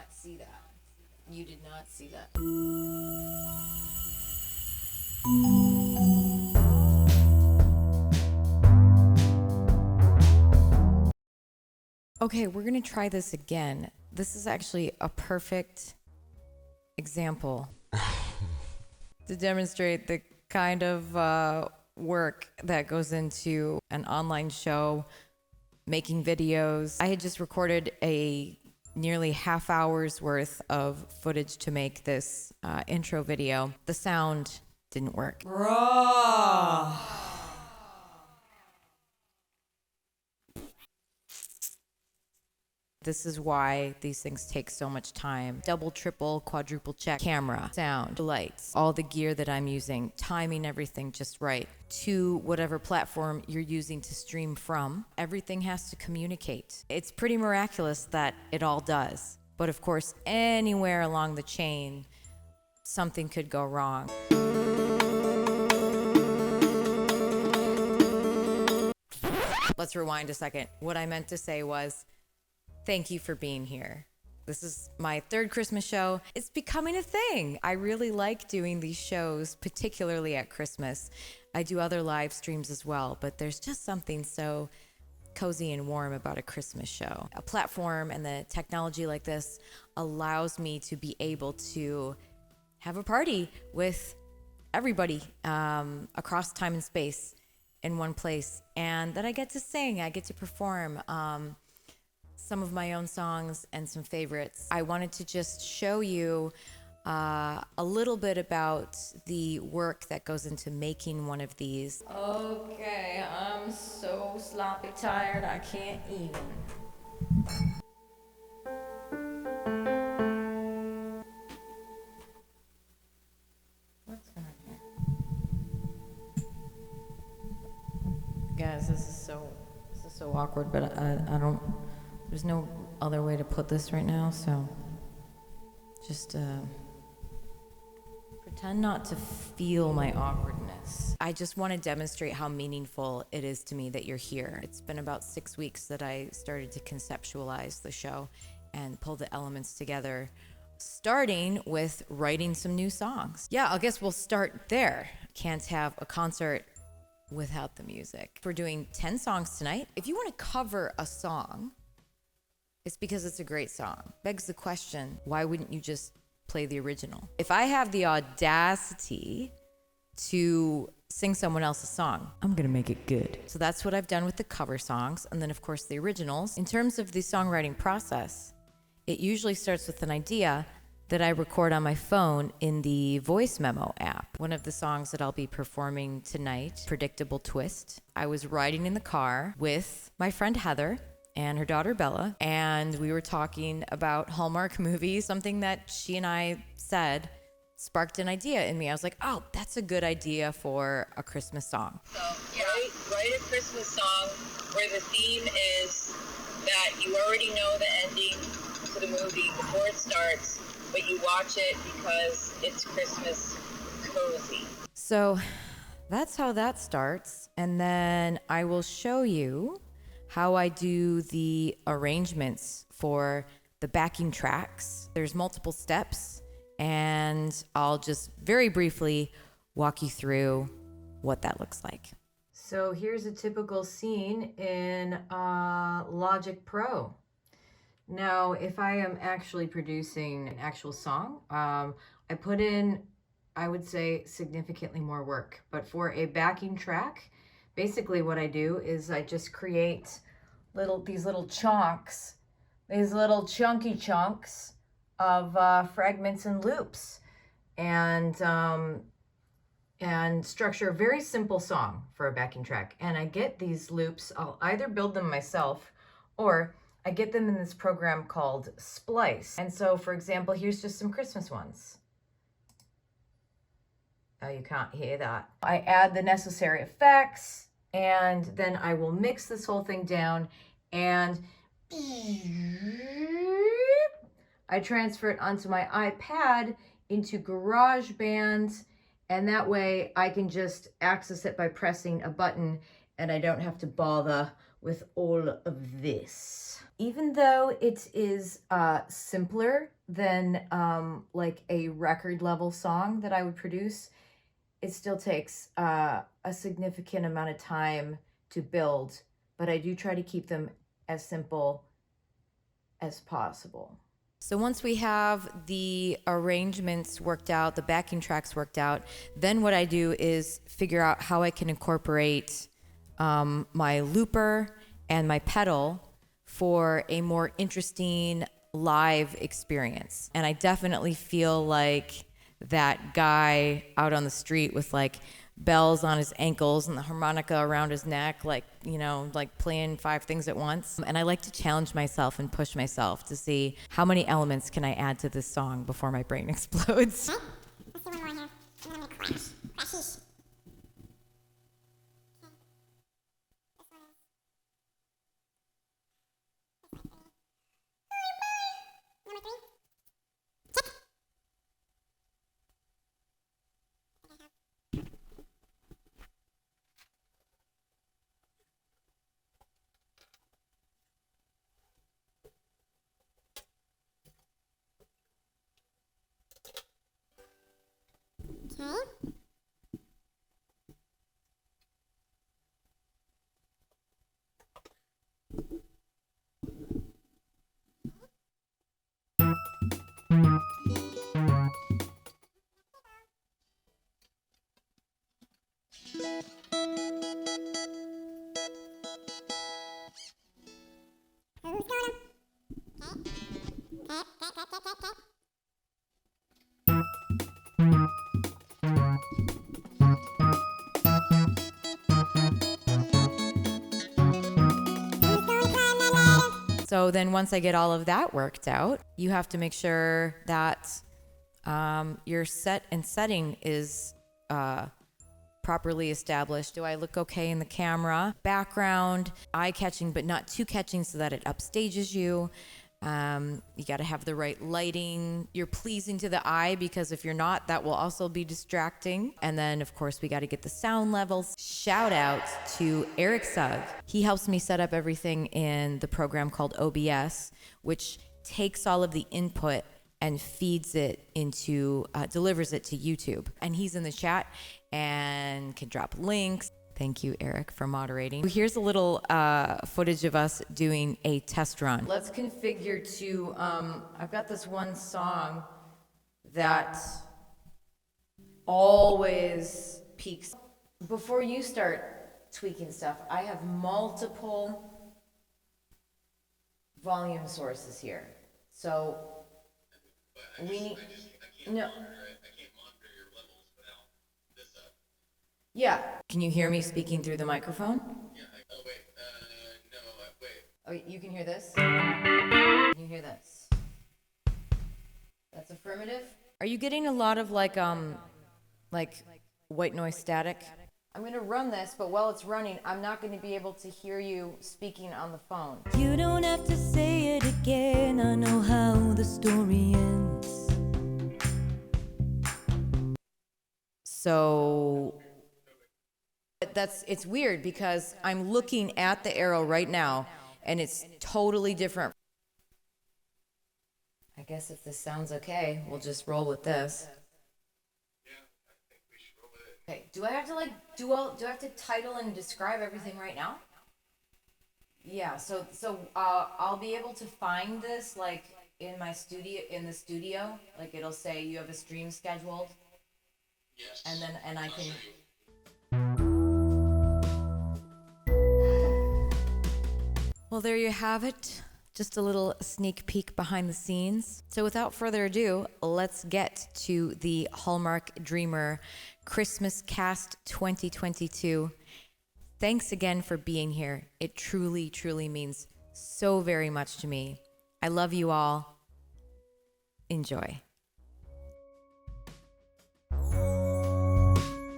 not see that. You did not see that. Okay, we're gonna try this again. This is actually a perfect example to demonstrate the kind of work that goes into an online show, making videos. I had just recorded a nearly half hour's worth of footage to make this intro video. The sound didn't work. Bro. This is why these things take so much time. Double, triple, quadruple check. Camera, sound, lights, all the gear that I'm using, timing everything just right to whatever platform you're using to stream from. Everything has to communicate. It's pretty miraculous that it all does. But of course, anywhere along the chain, something could go wrong. Let's rewind a second. What I meant to say was, thank you for being here. This is my third Christmas show. It's becoming a thing. I really like doing these shows, particularly at Christmas. I do other live streams as well, but there's just something so cozy and warm about a Christmas show. A platform and the technology like this allows me to be able to have a party with everybody across time and space in one place, and that I get to sing, I get to perform some of my own songs and some favorites. I wanted to just show you a little bit about the work that goes into making one of these. Okay, I'm so sloppy tired, I can't even. What's going on here? Guys, this is so awkward, but I don't. There's no other way to put this right now, so just pretend not to feel my awkwardness. I just want to demonstrate how meaningful it is to me that you're here. It's been about 6 weeks that I started to conceptualize the show and pull the elements together, starting with writing some new songs. Yeah, I guess we'll start there. Can't have a concert without the music. We're doing 10 songs tonight. If you want to cover a song, it's because it's a great song. Begs the question, why wouldn't you just play the original? If I have the audacity to sing someone else's song, I'm gonna make it good. So that's what I've done with the cover songs, and then of course the originals. In terms of the songwriting process, it usually starts with an idea that I record on my phone in the voice memo app. One of the songs that I'll be performing tonight, Predictable Twist. I was riding in the car with my friend Heather and her daughter Bella, and we were talking about Hallmark movies. Something that she and I said sparked an idea in me. I was like, oh, that's a good idea for a Christmas song. So write a Christmas song where the theme is that you already know the ending to the movie before it starts, but you watch it because it's Christmas cozy. So that's how that starts, and then I will show you how I do the arrangements for the backing tracks. There's multiple steps, and I'll just very briefly walk you through what that looks like. So here's a typical scene in Logic Pro. Now, if I am actually producing an actual song, I put in, I would say, significantly more work. But for a backing track, basically what I do is I just create these little chunks, these little chunky chunks of fragments and loops, and structure a very simple song for a backing track. And I get these loops, I'll either build them myself or I get them in this program called Splice. And so, for example, here's just some Christmas ones. Oh, you can't hear that. I add the necessary effects, and then I will mix this whole thing down, and I transfer it onto my iPad into GarageBand, and that way I can just access it by pressing a button, and I don't have to bother with all of this. Even though it is simpler than like a record level song that I would produce, it still takes a significant amount of time to build, but I do try to keep them as simple as possible. So once we have the arrangements worked out, the backing tracks worked out, then what I do is figure out how I can incorporate my looper and my pedal for a more interesting live experience. And I definitely feel like that guy out on the street with like bells on his ankles and the harmonica around his neck, like, you know, like playing 5 things at once. And I like to challenge myself and push myself to see how many elements can I add to this song before my brain explodes. Okay. Let's do one more here. And then I'm gonna crash. Crashish. Okay. Who's going to? Okay. So then once I get all of that worked out, you have to make sure that your set and setting is properly established. Do I look okay in the camera? Background, eye-catching, but not too catching so that it upstages you. You got to have the right lighting. You're pleasing to the eye, because if you're not, that will also be distracting. And then, of course, we got to get the sound levels. Shout out to Eric Sugg. He helps me set up everything in the program called OBS, which takes all of the input and feeds it into, delivers it to YouTube. And he's in the chat and can drop links. Thank you, Eric, for moderating. Here's a little footage of us doing a test run. Let's configure to, I've got this one song that always peaks. Before you start tweaking stuff, I have multiple volume sources here. So we need, no. Yeah. Can you hear me speaking through the microphone? Yeah. Oh, wait. No, wait. Oh, you can hear this? Can you hear this? That's affirmative. Are you getting a lot of like white noise static? I'm going to run this, but while it's running, I'm not going to be able to hear you speaking on the phone. You don't have to say it again. I know how the story ends. So it's weird because I'm looking at the arrow right now and it's totally different. I guess if this sounds okay, we'll just roll with this. Yeah, I think we should roll with it. Okay, do I have to do I have to title and describe everything right now? Yeah, so I'll be able to find this like in the studio, like it'll say you have a stream scheduled. Yes. And I can. Well, there you have it. Just a little sneak peek behind the scenes. So without further ado, let's get to the Hallmark Dreamer Christmas Cast 2022. Thanks again for being here. It truly, truly means so very much to me. I love you all. Enjoy.